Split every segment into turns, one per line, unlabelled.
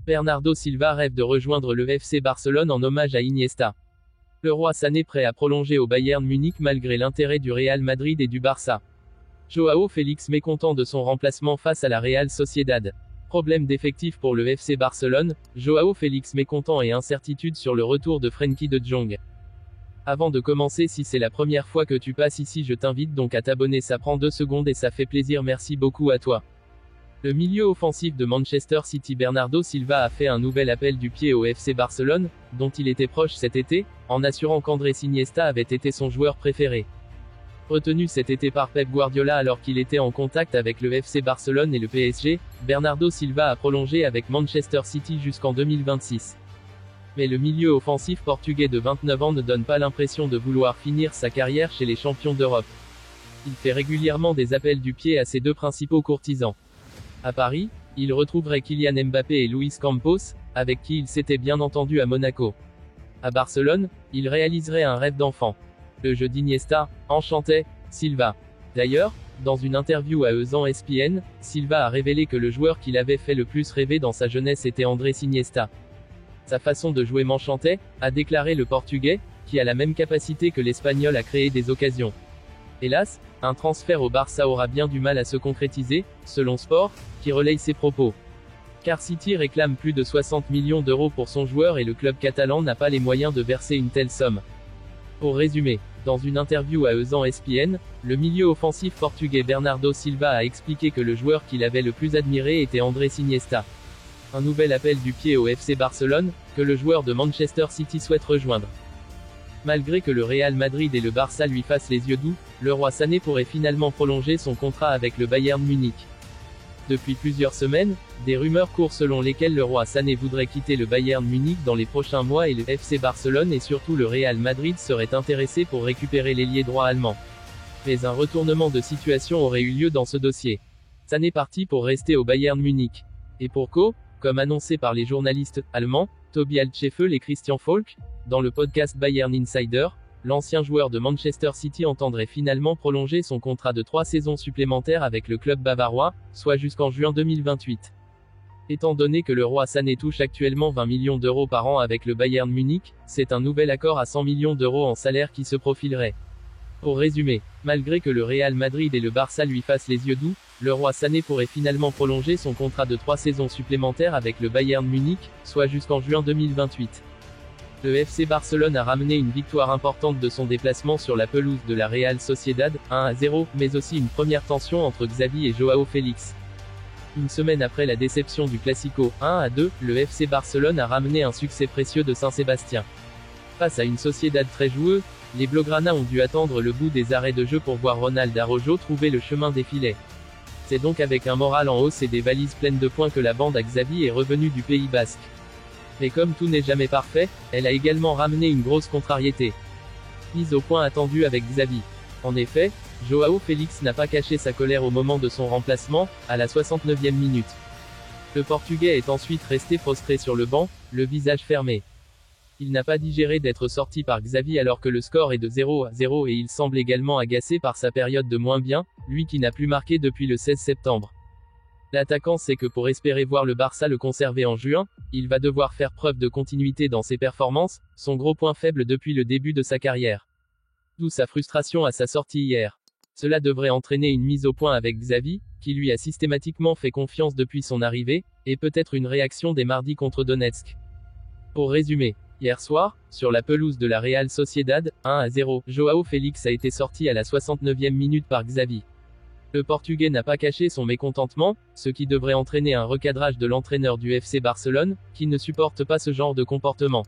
Bernardo Silva rêve de rejoindre le FC Barcelone en hommage à Iniesta. Le roi Sané prêt à prolonger au Bayern Munich malgré l'intérêt du Real Madrid et du Barça. Joao Félix mécontent de son remplacement face à la Real Sociedad. Problème d'effectif pour le FC Barcelone, Joao Félix mécontent et incertitude sur le retour de Frenkie de Jong. Avant de commencer, si c'est la première fois que tu passes ici, je t'invite donc à t'abonner, ça prend 2 secondes et ça fait plaisir, merci beaucoup à toi. Le milieu offensif de Manchester City Bernardo Silva a fait un nouvel appel du pied au FC Barcelone, dont il était proche cet été, en assurant qu'Andrés Iniesta avait été son joueur préféré. Retenu cet été par Pep Guardiola alors qu'il était en contact avec le FC Barcelone et le PSG, Bernardo Silva a prolongé avec Manchester City jusqu'en 2026. Mais le milieu offensif portugais de 29 ans ne donne pas l'impression de vouloir finir sa carrière chez les champions d'Europe. Il fait régulièrement des appels du pied à ses 2 principaux courtisans. À Paris, il retrouverait Kylian Mbappé et Luis Campos, avec qui il s'était bien entendu à Monaco. À Barcelone, il réaliserait un rêve d'enfant. Le jeu d'Iniesta enchantait Silva. D'ailleurs, dans une interview à ESPN, Silva a révélé que le joueur qu'il avait fait le plus rêver dans sa jeunesse était Andrés Iniesta. Sa façon de jouer m'enchantait, a déclaré le Portugais, qui a la même capacité que l'Espagnol à créer des occasions. Hélas, un transfert au Barça aura bien du mal à se concrétiser, selon Sport, qui relaye ses propos. Car City réclame plus de 60 millions d'euros pour son joueur et le club catalan n'a pas les moyens de verser une telle somme. Pour résumer, dans une interview à ESPN, le milieu offensif portugais Bernardo Silva a expliqué que le joueur qu'il avait le plus admiré était Andrés Iniesta. Un nouvel appel du pied au FC Barcelone, que le joueur de Manchester City souhaite rejoindre. Malgré que le Real Madrid et le Barça lui fassent les yeux doux, le roi Sané pourrait finalement prolonger son contrat avec le Bayern Munich. Depuis plusieurs semaines, des rumeurs courent selon lesquelles le roi Sané voudrait quitter le Bayern Munich dans les prochains mois et le FC Barcelone et surtout le Real Madrid serait intéressé pour récupérer l'ailier droit allemand. Mais un retournement de situation aurait eu lieu dans ce dossier. Sané parti pour rester au Bayern Munich. Et pour comme annoncé par les journalistes allemands, Tobi Altscheffel et Christian Falk, dans le podcast Bayern Insider, l'ancien joueur de Manchester City entendrait finalement prolonger son contrat de 3 saisons supplémentaires avec le club bavarois, soit jusqu'en juin 2028. Étant donné que le roi Sané touche actuellement 20 millions d'euros par an avec le Bayern Munich, c'est un nouvel accord à 100 millions d'euros en salaire qui se profilerait. Pour résumer, malgré que le Real Madrid et le Barça lui fassent les yeux doux, le roi Sané pourrait finalement prolonger son contrat de 3 saisons supplémentaires avec le Bayern Munich, soit jusqu'en juin 2028. Le FC Barcelone a ramené une victoire importante de son déplacement sur la pelouse de la Real Sociedad, 1-0, mais aussi une première tension entre Xavi et Joao Félix. Une semaine après la déception du Classico, 1-2, le FC Barcelone a ramené un succès précieux de Saint-Sébastien. Face à une Sociedad très joueuse, les Blaugrana ont dû attendre le bout des arrêts de jeu pour voir Ronald Araujo trouver le chemin des filets. C'est donc avec un moral en hausse et des valises pleines de points que la bande à Xavi est revenue du Pays Basque. Mais comme tout n'est jamais parfait, elle a également ramené une grosse contrariété. Mise au point attendue avec Xavi. En effet, Joao Félix n'a pas caché sa colère au moment de son remplacement, à la 69e minute. Le Portugais est ensuite resté prostré sur le banc, le visage fermé. Il n'a pas digéré d'être sorti par Xavi alors que le score est de 0-0 et il semble également agacé par sa période de moins bien, lui qui n'a plus marqué depuis le 16 septembre. L'attaquant sait que pour espérer voir le Barça le conserver en juin, il va devoir faire preuve de continuité dans ses performances, son gros point faible depuis le début de sa carrière. D'où sa frustration à sa sortie hier. Cela devrait entraîner une mise au point avec Xavi, qui lui a systématiquement fait confiance depuis son arrivée, et peut-être une réaction dès mardi contre Donetsk. Pour résumer, hier soir, sur la pelouse de la Real Sociedad, 1-0, Joao Félix a été sorti à la 69e minute par Xavi. Le Portugais n'a pas caché son mécontentement, ce qui devrait entraîner un recadrage de l'entraîneur du FC Barcelone, qui ne supporte pas ce genre de comportement.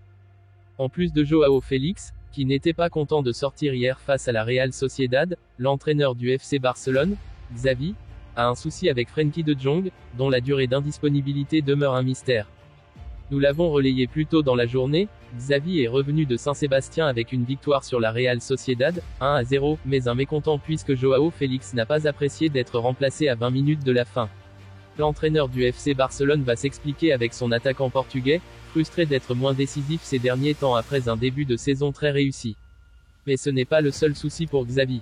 En plus de Joao Félix, qui n'était pas content de sortir hier face à la Real Sociedad, l'entraîneur du FC Barcelone, Xavi, a un souci avec Frenkie de Jong, dont la durée d'indisponibilité demeure un mystère. Nous l'avons relayé plus tôt dans la journée, Xavi est revenu de Saint-Sébastien avec une victoire sur la Real Sociedad, 1-0, mais un mécontent puisque Joao Félix n'a pas apprécié d'être remplacé à 20 minutes de la fin. L'entraîneur du FC Barcelone va s'expliquer avec son attaquant portugais, frustré d'être moins décisif ces derniers temps après un début de saison très réussi. Mais ce n'est pas le seul souci pour Xavi.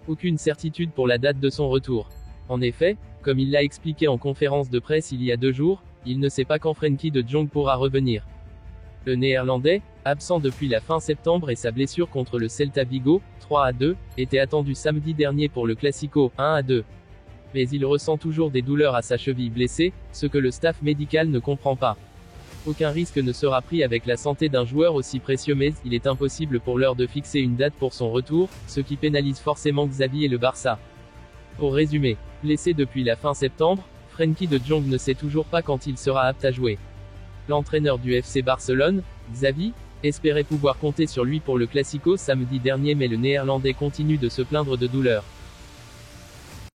Aucune certitude pour la date de son retour. En effet, comme il l'a expliqué en conférence de presse il y a 2 jours, il ne sait pas quand Frenkie de Jong pourra revenir. Le Néerlandais, absent depuis la fin septembre et sa blessure contre le Celta Vigo, 3-2, était attendu samedi dernier pour le Classico, 1-2. Mais il ressent toujours des douleurs à sa cheville blessée, ce que le staff médical ne comprend pas. Aucun risque ne sera pris avec la santé d'un joueur aussi précieux, mais il est impossible pour l'heure de fixer une date pour son retour, ce qui pénalise forcément Xavi et le Barça. Pour résumer, blessé depuis la fin septembre, Frenkie de Jong ne sait toujours pas quand il sera apte à jouer. L'entraîneur du FC Barcelone, Xavi, espérait pouvoir compter sur lui pour le Classico samedi dernier, mais le Néerlandais continue de se plaindre de douleurs.